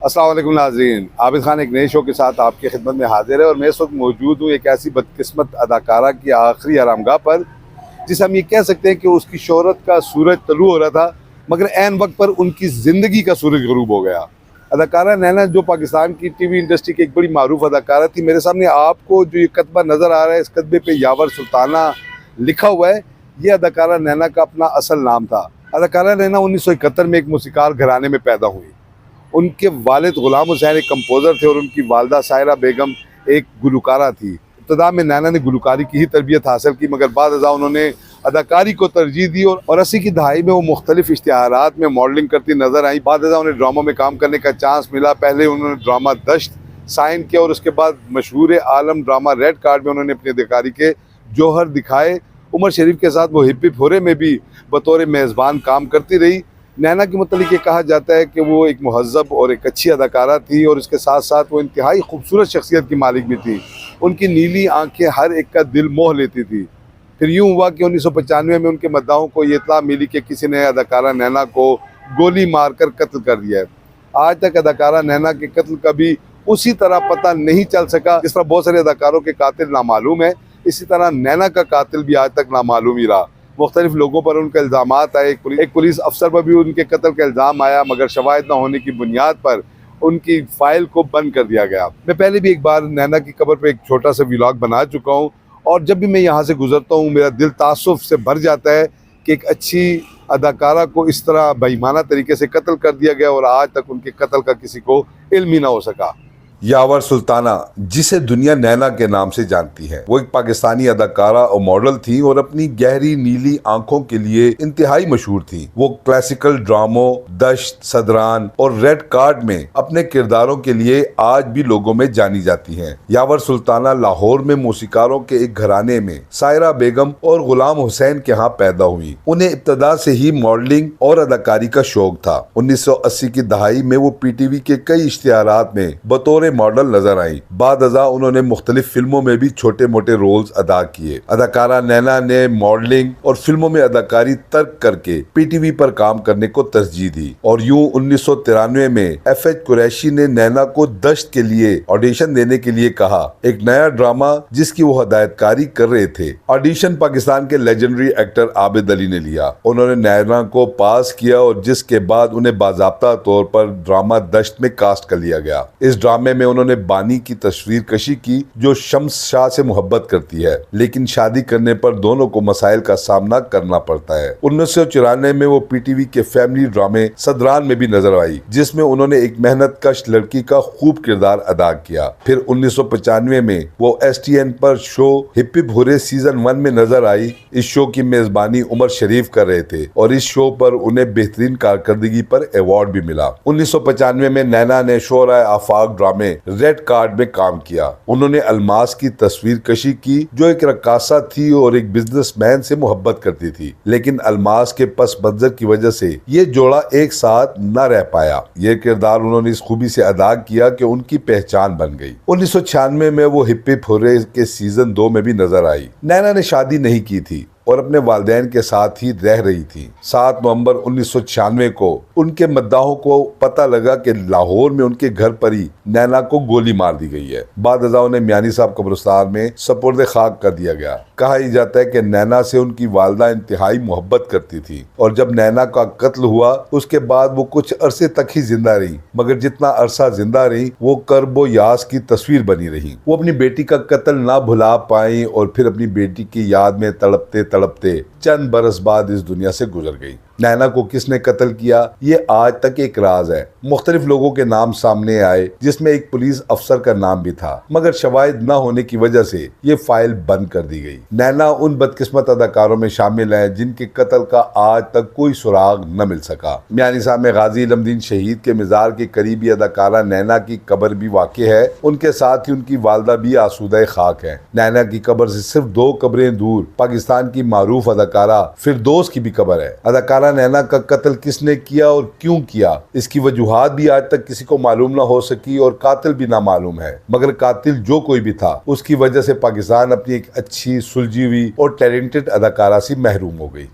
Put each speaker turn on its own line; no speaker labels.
अस्सलाम वालेकुम नाज़रीन, आबिद खान एक नए शो के साथ आपकी खिदमत में हाजिर है और मैं इस वक्त मौजूद हूँ एक ऐसी बदकिस्मत अदाकारा की आखिरी आरामगाह पर, जिसे हम ये कह सकते हैं कि उसकी शोहरत का सूरज तलू हो रहा था, मगर ऐन वक्त पर उनकी ज़िंदगी का सूरज गरूब हो गया। अदाकारा नैना, जो पाकिस्तान की टीवी इंडस्ट्री की एक बड़ी मारूफ अदाकारा थी। मेरे सामने आपको जो ये कतबा नज़र आ रहा है, इस कतबे पे यावर सुल्ताना लिखा हुआ है। ये अदाकारा नैना का अपना असल नाम था। अदाकारा नैना 1971 में एक मूसीकार घराने में पैदा हुई। उनके वालिद गुलाम हुसैन एक कंपोज़र थे और उनकी वालदा सायरा बेगम एक गुलकारा थी। इब्तदा में नैना ने गुलकारी की ही तरबियत हासिल की, मगर बाद अज़ा उन्होंने अदाकारी को तरजीह दी और 80 की दहाई में वो मुख्तलिफ इश्तिहारात में मॉडलिंग करती नजर आई। बाद अज़ा उन्हें ड्रामों में काम करने का चांस मिला। पहले उन्होंने ड्रामा दश्त साइन किया और उसके बाद मशहूर आलम ड्रामा रेड कार्ड में उन्होंने अपनी अदाकारी के जौहर दिखाए। उमर शरीफ के साथ वो हिप हिप होरे में भी बतौर मेज़बान काम करती रही। नैना के मतलब ये कहा जाता है कि वो एक मुहज़्ज़ब और एक अच्छी अदाकारा थी और इसके साथ साथ वो इंतहाई खूबसूरत शख्सियत की मालिक भी थी। उनकी नीली आंखें हर एक का दिल मोह लेती थी। फिर यूँ हुआ कि 1995 में उनके मद्दाहों को ये इत्तला मिली कि किसी ने अदाकारा नैना को गोली मारकर कत्ल कर दिया है। आज तक अदाकारा नैना के कत्ल का भी उसी तरह पता नहीं चल सका। जिस तरह बहुत सारे अदाकारों के कातिल नामालूम है, इसी तरह नैना का कातिल भी आज तक नामालूम ही रहा। मुख्तलिफ लोगों पर उनके इल्ज़ामात आए। एक पुलिस अफसर पर भी उनके कत्ल का इल्ज़ाम आया, मगर शवाहिद न होने की बुनियाद पर उनकी फ़ाइल को बंद कर दिया गया। मैं पहले भी एक बार नैना की कब्र पर एक छोटा सा व्लॉग बना चुका हूँ और जब भी मैं यहाँ से गुजरता हूँ मेरा दिल तासुफ से भर जाता है कि एक अच्छी अदाकारा को इस तरह बेईमाना तरीके से कत्ल कर दिया गया और आज तक उनके कत्ल का किसी को इल्म ही ना हो सका। यावर सुल्ताना, जिसे दुनिया नैना के नाम से जानती है, वो एक पाकिस्तानी अदाकारा और मॉडल थी और अपनी गहरी नीली आंखों के लिए इंतहाई मशहूर थी। वो क्लासिकल ड्रामों दश्त, सदरान और रेड कार्ड में अपने किरदारों के लिए आज भी लोगों में जानी जाती हैं। यावर सुल्ताना लाहौर में मूसीकारों के एक घराने में सायरा बेगम और गुलाम हुसैन के यहाँ पैदा हुई। उन्हें इब्तदा से ही मॉडलिंग और अदाकारी का शौक था। 1980 की दहाई में वो पीटीवी के कई इश्तिहारात में बतौर मॉडल नजर आई। बाद अज़ा उन्होंने मुख्तलिफ फिल्मों में भी छोटे मोटे रोल्स अदा किए। अदाकारा नैना ने मॉडलिंग और फिल्मों में अदाकारी तर्क करके पीटीवी पर काम करने को तरजीह दी और यूं 1993 में FH कुरैशी ने नैना को दश्त के लिए ऑडिशन देने के लिए कहा, एक नया ड्रामा जिसकी वो हदायतकारी कर रहे थे। ऑडिशन पाकिस्तान के लेजेंडरी एक्टर आबिद अली ने लिया। उन्होंने नैना को पास किया और जिसके बाद उन्हें बाज़ाब्ता तौर पर ड्रामा दश्त में कास्ट कर लिया गया। इस ड्रामे में उन्होंने बानी की तस्वीर कशी की, जो शम्स शाह से मोहब्बत करती है, लेकिन शादी करने पर दोनों को मसाइल का सामना करना पड़ता है। 1994 में वो पीटीवी के फैमिली ड्रामे सदरान में भी नजर आई, जिसमें उन्होंने एक मेहनत कश लड़की का खूब किरदार अदा किया। फिर 1995 में वो STN पर शो हिप हिप हुरे सीजन 1 में नजर आई। इस शो की मेजबानी उमर शरीफ कर रहे थे और इस शो पर उन्हें बेहतरीन कारकर्दगी पर अवार्ड भी मिला। 1995 में नैना ने शोरा आफाक ड्रामे रेड कार्ड में काम किया। उन्होंने अलमास की तस्वीर कशी की, जो एक रक्कासा थी और एक बिजनेसमैन से मोहब्बत करती थी, लेकिन अलमास के पस मंजर की वजह से ये जोड़ा एक साथ न रह पाया। ये किरदार उन्होंने इस खूबी से अदा किया कि उनकी पहचान बन गई। 1996 में वो हिप हिप हुर्रे के सीजन 2 में भी नजर आई। नैना ने शादी नहीं की थी और अपने वालिदैन के साथ ही रह रही थी। 7 नवंबर 1996 को उनके मद्दाहों को पता लगा कि लाहौर में उनके घर पर ही नैना को गोली मार दी गई है। बाद अज़ा उन्हें मियानी साहब कब्रिस्तान में सपुर्द खाक कर दिया गया। कहा ही जाता है कि नैना से उनकी वालदा इंतहाई मोहब्बत करती थी और जब नैना का कत्ल हुआ उसके बाद वो कुछ अरसे तक ही जिंदा रही, मगर जितना अरसा जिंदा रही वो कर्ब यास की तस्वीर बनी रही। वो अपनी बेटी का कत्ल ना भुला पाई और फिर अपनी बेटी की याद में तड़पते तड़पते चंद बरस बाद इस दुनिया से गुजर गई। नैना को किसने कत्ल किया, ये आज तक एक राज है। मुख्तलिफ लोगों के नाम सामने आए, जिसमें एक पुलिस अफसर का नाम भी था, मगर शवाहिद न होने की वजह से ये फाइल बंद कर दी गई। नैना उन बदकिस्मत अदाकारों में शामिल है जिनके कत्ल का आज तक कोई सुराग न मिल सका। मियानी साहब में गाजी इल्मुद्दीन शहीद के मज़ार के करीबी अदाकारा नैना की कब्र भी वाक़ है। उनके साथ ही उनकी वालदा भी आसूदा खाक है। नैना की कब्र से सिर्फ 2 कब्रें दूर पाकिस्तान की मारूफ अदाकारा फिरदौस की भी कब्र है। अदाकारा नैना का कत्ल किसने किया और क्यों किया, इसकी वजूहात भी आज तक किसी को मालूम ना हो सकी और कातिल भी ना मालूम है, मगर कातिल जो कोई भी था उसकी वजह से पाकिस्तान अपनी एक अच्छी सुलझी हुई और टैलेंटेड अदाकारा से महरूम हो गई।